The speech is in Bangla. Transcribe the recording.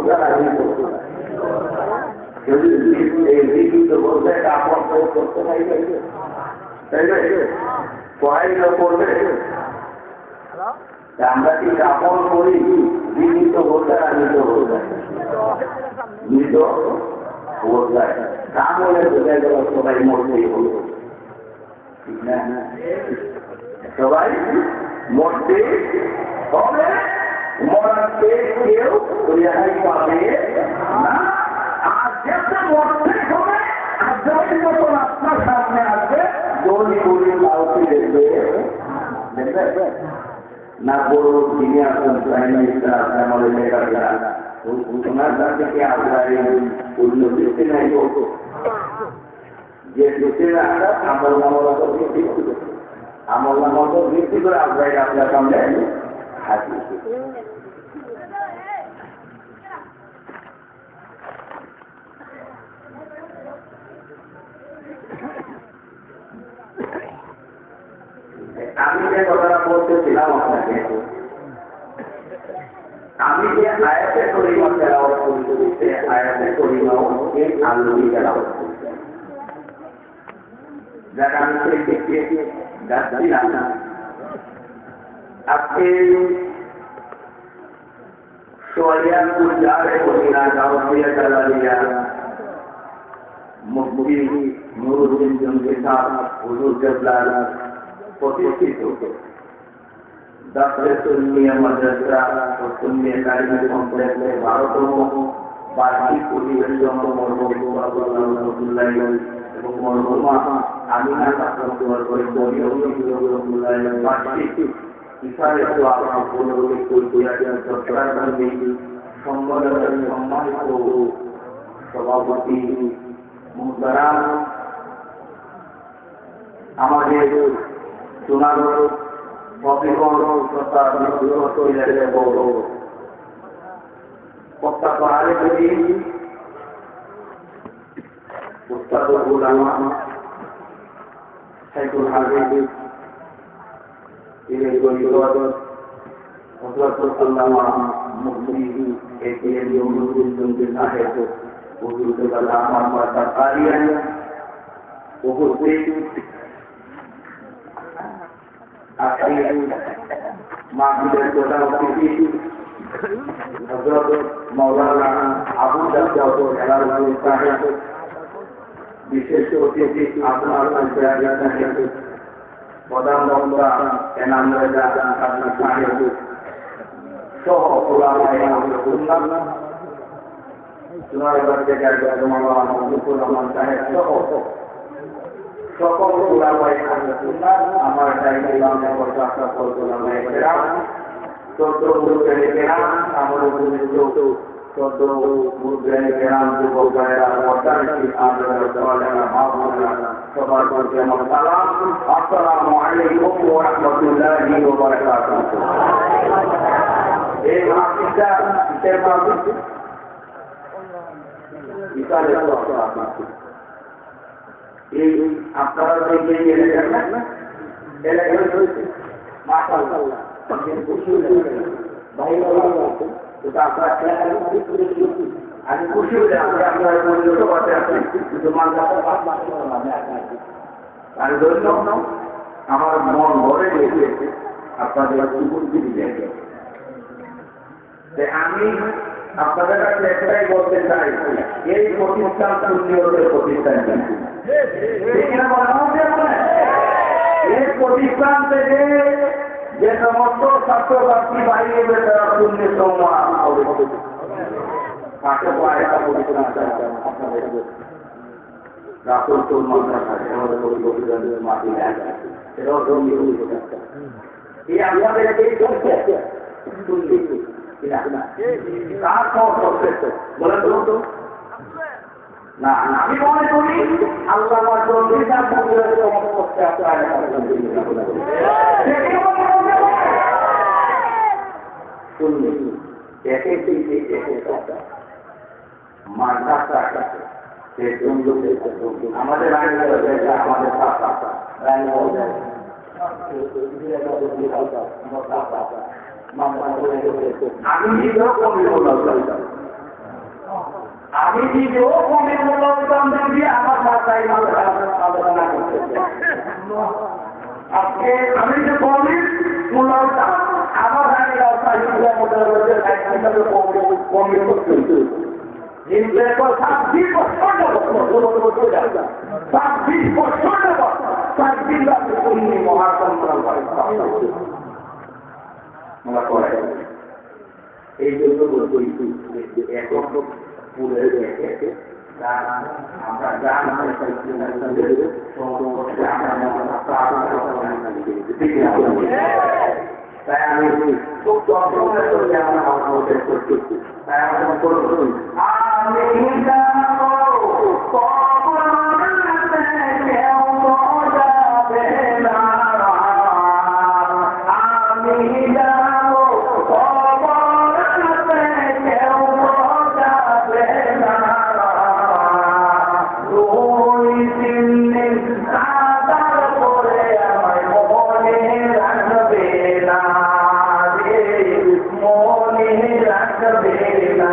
হোক আর মৃত হোক, যদি এই জীবিত বলতে কাপড় করতে পারবে, তাই না? পড়াইলে করবে, আমরা কি কাপড় করি জীবিত বলতে আর মৃত বলতে? মৃত বলতে কাম হলে বোঝা গেল সবাই মরতেই হলো, ঠিক না? সবাই মরতে হবে, মরতে কেউ রেহাই পাবে না। আর যেটা মরতে হবে আর যখন মতন আপনার সামনে আসবে দৌড়ি দৌড়ি কাউকে দেখবে, দেখবে না? বড় যিনি আসেন প্রাইম মিনিস্টার আসেন, আমাদের নেতারা ওনার কাছ থেকে আপনার অন্য দেশে নাই হতো, যে দেশে আমল নামল ভিত্তি করে, আমল নামল ভিত্তি করে আপনার আপনার সামনে হাজির। আমি যে কথাটা বলতেছিলাম আপনাকে, আমি যে আয়াতে করিমা তেলাওয়াত করতে, আয়াতে করিমাও এই আল্লাহই তেলাওয়াত করতে, যারা আমি দেখে যাচ্ছিলাম আজকে সোয়ালিয়াপুর যারে মদিনা গাওয়া চালালিয়া মুফতি নুরুদ্দিন জঙ্গিসাব হুজুর কেবলার প্রতিষ্ঠিত দাসে সুন্নিয়া মাদ্রাসা ও সুন্নিয়া তালিম কমপ্লেক্সে 12তম বার্ষিক অধিবেশন মরহুম আব্দুল্লাহ এবং মরহুমা আমিনা কাসরতুল পরিমণ্ডলীয় বার্ষিক ইফতারে দোয়া পুনরুক্তি করিয়া চট্টগ্রামে সম্মেলনের সম্মানিত সভাপতি মুহতারাম আমাদের সোনাগড় ফকিরগঞ্জ তথা বিশ্বস্ত এলাকার গৌরব প্রখ্যাত আলেম উস্তাদুল উলামা শাইখুল হাদিস ইবনে গরিবত হযরতুল আল্লামা মুফতি একেএম নুরুদ্দিন জঙ্গি সাহেব হুজুর কেবলা আমার মাতা কারিয়া উপস্থিত আজকে মাহফিলের প্রধান অতিথি হযরত মাওলানা আবু জাফর হেলালুদ্দিন সাহেব, বিশেষ অতিথি আপনার সাহেব, প্রধান বক্তা এনাম রেজা সাহেব সহ ওলামায়ে উম্মাহ সোনারগাঁ থেকে মাওলানা মুকুল রহমান সাহেব সহ সকল ওলামায়ে উম্মাহ আমার দায়িত্বে বরখাস্ত ওলামায়ে কেরাম, 14 মুরব্বিয়ে কেরাম, আমার উপস্থিত 14 মুরব্বিয়ে কেরাম, যুবক ভাইরা, পর্দানিশীন আলেমরা, ওলামারা, মাওলানা সবার প্রতি আমার সালাম। আসসালামু আলাইকুম ওয়া রাহমাতুল্লাহি ওয়া বারাকাতুহু। এই মাহফিলটা কিসের মাহফিল? ইসলামের মাহফিল। এই আপনারা যে এলাকার না এলাকার হয়েছে মাশাআল্লাহ খুশি হয়েছে ভাই আছে তো আপনারা আমি খুশি হয়ে আপনার পরিণত করতে আছি কিন্তু মানলাম আর ধন্য আমার মন ভরে গিয়েছে আপনাদের উপস্থিতি দেখে। আমি আপনাদের কাছে একটাই বলতে চাই, এই প্রতিষ্ঠান সুন্নিয়তের প্রতিষ্ঠান, এই প্রতিষ্ঠান থেকে যে সমস্ত ছাত্রছাত্রী বাইরে তারা সুন্নি সম্মান হবে। পাশে আরেকটা প্রতিষ্ঠান আছে আপনাদের রাসূল আমাদের পরিবর্তনের মাটি এটাও জঙ্গি এই আমাদের এই সুন্নি কার পথ হচ্ছে বলে তো না, আমি মনে করি আল্লাহ আমাদের আমাদের আমি নিজেও কমি বললাম আমি নিজেও কমের মূল্যদান দিয়ে আমার মাথায় আলোচনা করতেছি। আজকে আমি যে কমের মূল্যদান আমার কমে করতে 26 বছর এই জন্য বলবো এখন পুরে আমরা গান তাই আমি খুব যন্ত্রণায় চলে আমার মধ্যে করতেছি। তাই আমি করুন আমি যাবো কবরতে কেউ যাবে না, আমি যাবো কবরতে কেউ যাবে না, 2-3 দিন কাদার পরে আমার মনে রাখবে না রে, মনে রাখবে না।